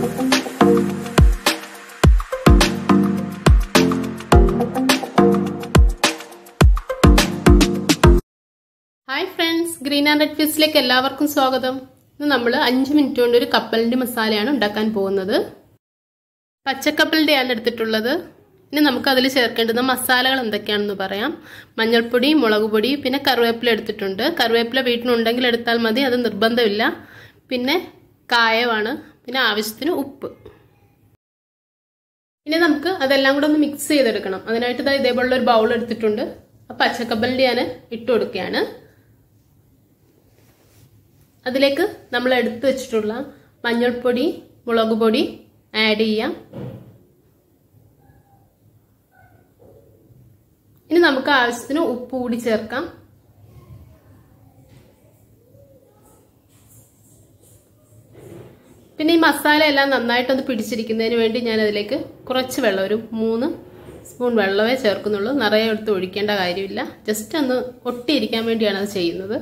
Hi friends, Green and Red Fishലേക്ക് എല്ലാവർക്കും സ്വാഗതം. ഇന്ന് നമ്മൾ 5 മിനിറ്റ് കൊണ്ട് ഒരു കപ്പലിന്റെ മസാലയാണ് ഉണ്ടാക്കാൻ പോകുന്നത്. പച്ചക്കപ്പലിന്റെയാണ് എടുത്തിട്ടുള്ളത്. ഇനി നമുക്ക് അതിൽ ചേർക്കേണ്ടുന്ന മസാലകൾ എന്തൊക്കെയാണെന്ന് പറയാം. മഞ്ഞൾപ്പൊടി, മുളകുപൊടി, പിന്നെ കറിവേപ്പില എടുത്തിട്ടുണ്ട്. കറിവേപ്പില വീട്ടിലുണ്ടെങ്കിൽ എടുത്താൽ മതി, അത് നിർബന്ധമില്ല. പിന്നെ കായമാണ്, പിന്നെ ആവശ്യത്തിന് ഉപ്പ്. ഇനി നമുക്ക് അതെല്ലാം കൂടെ ഒന്ന് മിക്സ് ചെയ്തെടുക്കണം. അതിനായിട്ട് ഇതേപോലുള്ള ഒരു ബൗൾ എടുത്തിട്ടുണ്ട്. ആ പച്ചക്കപ്പലിന്റെ ഞാൻ ഇട്ട് കൊടുക്കുകയാണ്. അതിലേക്ക് നമ്മൾ എടുത്തു വെച്ചിട്ടുള്ള മഞ്ഞൾപ്പൊടി, മുളകുപൊടി ആഡ് ചെയ്യാം. ഇനി നമുക്ക് ആവശ്യത്തിന് ഉപ്പ് കൂടി ചേർക്കാം. പിന്നെ ഈ മസാല എല്ലാം നന്നായിട്ടൊന്ന് പിടിച്ചിരിക്കുന്നതിന് വേണ്ടി ഞാൻ അതിലേക്ക് കുറച്ച് വെള്ളം, ഒരു 3 സ്പൂൺ വെള്ളമേ ചേർക്കുന്നുള്ളൂ. നിറയെ എടുത്ത് ഒഴിക്കേണ്ട കാര്യമില്ല. ജസ്റ്റ് ഒന്ന് ഒട്ടിയിരിക്കാൻ വേണ്ടിയാണ് അത് ചെയ്യുന്നത്.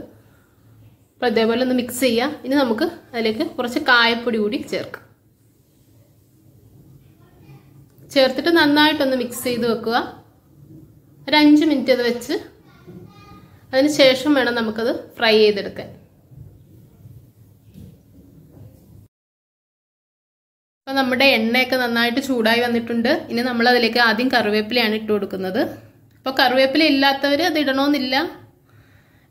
അപ്പോൾ ഇതേപോലെ ഒന്ന് മിക്സ് ചെയ്യാം. ഇനി നമുക്ക് അതിലേക്ക് കുറച്ച് കായപ്പൊടി കൂടി ചേർക്കാം. ചേർത്തിട്ട് നന്നായിട്ടൊന്ന് മിക്സ് ചെയ്ത് വെക്കുക. ഒരു 5 മിനിറ്റ് അത് വെച്ച് അതിന് ശേഷം വേണം നമുക്കത് ഫ്രൈ ചെയ്തെടുക്കാൻ. അപ്പോൾ നമ്മുടെ എണ്ണയൊക്കെ നന്നായിട്ട് ചൂടായി വന്നിട്ടുണ്ട്. ഇനി നമ്മൾ അതിലേക്ക് ആദ്യം കറിവേപ്പിലയാണ് ഇട്ട് കൊടുക്കുന്നത്. അപ്പോൾ കറിവേപ്പില ഇല്ലാത്തവർ അത് ഇടണമെന്നില്ല.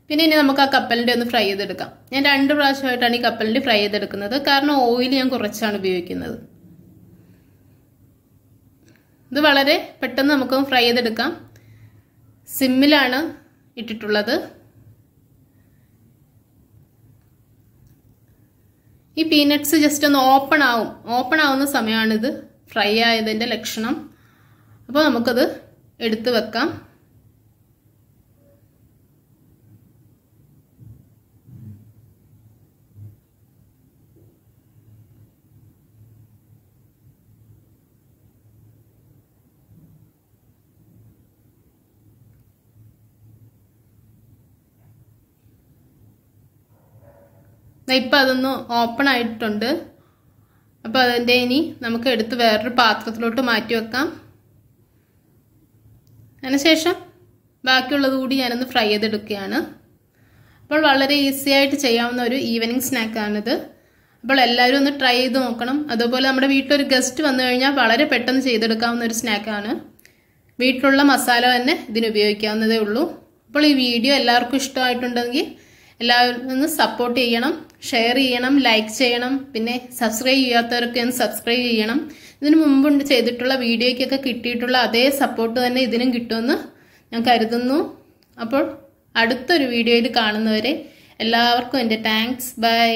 പിന്നെ ഇനി നമുക്ക് ആ കപ്പലിൻ്റെ ഒന്ന് ഫ്രൈ ചെയ്തെടുക്കാം. ഞാൻ 2 പ്രാവശ്യമായിട്ടാണ് ഈ കപ്പലിൻ്റെ ഫ്രൈ ചെയ്തെടുക്കുന്നത്. കാരണം ഓയിൽ ഞാൻ കുറച്ചാണ് ഉപയോഗിക്കുന്നത്. ഇത് വളരെ പെട്ടെന്ന് നമുക്ക് ഫ്രൈ ചെയ്തെടുക്കാം. സിമ്മിലാണ് ഇട്ടിട്ടുള്ളത്. ഈ പീനട്ട്സ് ജസ്റ്റ് ഒന്ന് ഓപ്പൺ ആവുന്ന സമയമാണിത് ഫ്രൈ ആയതിൻ്റെ ലക്ഷണം. അപ്പോൾ നമുക്കത് എടുത്ത് വെക്കാം. ഇപ്പം അതൊന്ന് ഓപ്പൺ ആയിട്ടുണ്ട്. അപ്പോൾ അതിൻ്റെ ഇനി നമുക്ക് എടുത്ത് വേറൊരു പാത്രത്തിലോട്ട് മാറ്റി വെക്കാം. അതിനുശേഷം ബാക്കിയുള്ളത് കൂടി ഞാനൊന്ന് ഫ്രൈ ചെയ്തെടുക്കുകയാണ്. അപ്പോൾ വളരെ ഈസി ആയിട്ട് ചെയ്യാവുന്ന ഒരു ഈവനിങ് സ്നാക്കാണിത്. അപ്പോൾ എല്ലാവരും ഒന്ന് ട്രൈ ചെയ്ത് നോക്കണം. അതുപോലെ നമ്മുടെ വീട്ടിലൊരു ഗസ്റ്റ് വന്നു കഴിഞ്ഞാൽ വളരെ പെട്ടെന്ന് ചെയ്തെടുക്കാവുന്ന ഒരു സ്നാക്കാണ്. വീട്ടിലുള്ള മസാല തന്നെ ഇതിന് ഉപയോഗിക്കാവുന്നതേ ഉള്ളൂ. അപ്പോൾ ഈ വീഡിയോ എല്ലാവർക്കും ഇഷ്ടമായിട്ടുണ്ടെങ്കിൽ എല്ലാവരും ഒന്ന് സപ്പോർട്ട് ചെയ്യണം, ഷെയർ ചെയ്യണം, ലൈക്ക് ചെയ്യണം. പിന്നെ സബ്സ്ക്രൈബ് ചെയ്യാത്തവരൊക്കെ ഒന്ന് സബ്സ്ക്രൈബ് ചെയ്യണം. ഇതിനു മുമ്പ് ചെയ്തിട്ടുള്ള വീഡിയോയ്ക്കൊക്കെ കിട്ടിയിട്ടുള്ള അതേ സപ്പോർട്ട് തന്നെ ഇതിനും കിട്ടുമെന്ന് ഞാൻ കരുതുന്നു. അപ്പോൾ അടുത്തൊരു വീഡിയോയിൽ കാണുന്നവരെ എല്ലാവർക്കും എൻ്റെ താങ്ക്സ്. ബൈ.